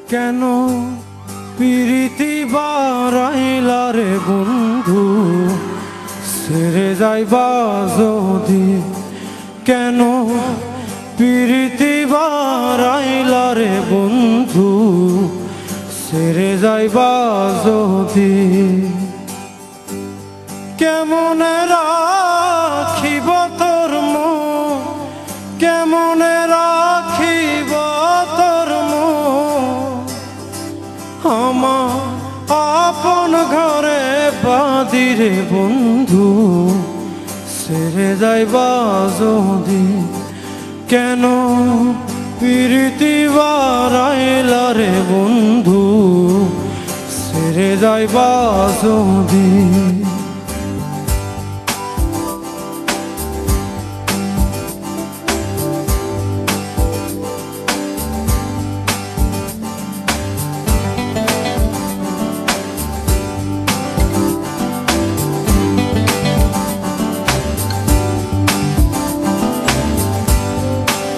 কেন প্রীতি বাড়াইলা রে বন্ধু ছেড়ে যাইবা যদি কেন প্রীতি বাড়াইলা রে বন্ধু ছেড়ে যাইবা যদি কেমনে রাখিব তোর মন কেমনে রাখিব তোর মন আমার আপন ঘরে বাঁধিরে বন্ধু ছেড়ে যাইবা যদি কেন প্রীতি বাড়াইলা রে বন্ধু ছেড়ে যাইবা যদি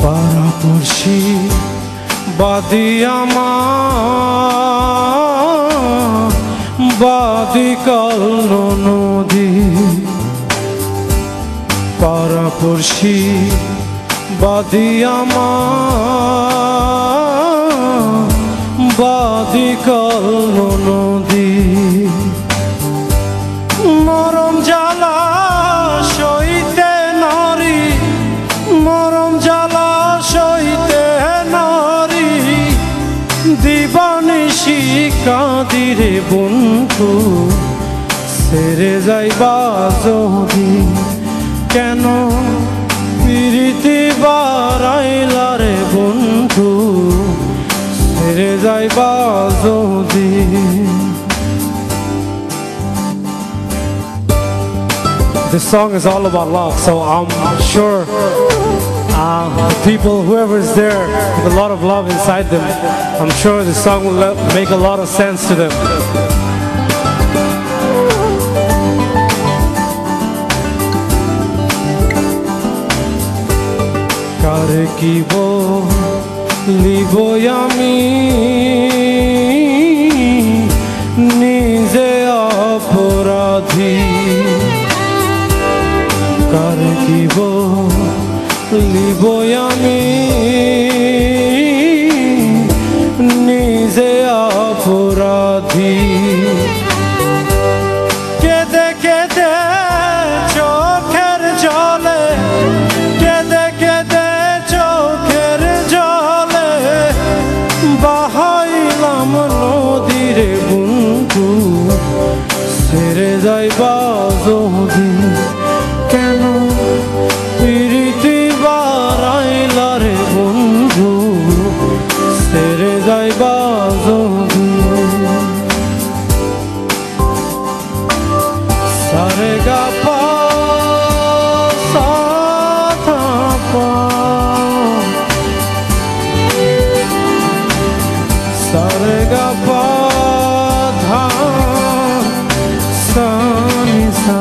পাড়াপড়শি বাদি আমার বাদি কাল নদী পাড়াপড়শি বাদি আমার বাদি কাল নদী মরম জ্বালা সইতে নারী মরম জ্বালা সইতে নারী দিবানিশি কাঁদিরে বন্ধু ছেড়ে যাইবা যদি কেন প্রীতি বাড়াইলা রে বন্ধু ছেড়ে যাইবা যদি This song is all about love, so I'm sure the people, whoever is there with a lot of love inside them, I'm sure this song will make a lot of sense to them. Kare ki bolibo ami nije aparadhi কার কি বলিব আমি নিজে অপরাধী কেঁদে কেঁদে চোখের জলে কেঁদে কেঁদে চোখের জলে বাহাইলাম নদীরে বন্ধু ছেড়ে যাইবা যদি কেন প্রীতি বাড়াইলা রে বন্ধু ছেড়ে যাইবা যদি সারে গা পা সা ধা পা সারে গা পা ধা সা নি সা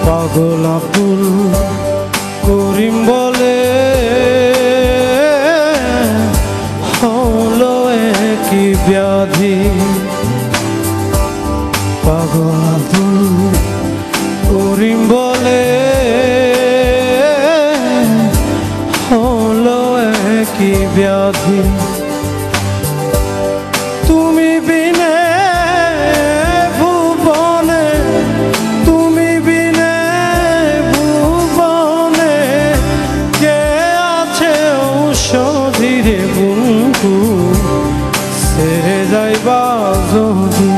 পাগল আব্দুল করিম বলে হলো কি ব্যাধি পাগল আব্দুল করিম বলে হলো কি ব্যাধি তুমি বিনে ভুবনে তুমি বিনে ভুবনে কে আছে ঔষধি রে বন্ধু ছেড়ে যাইবা যদি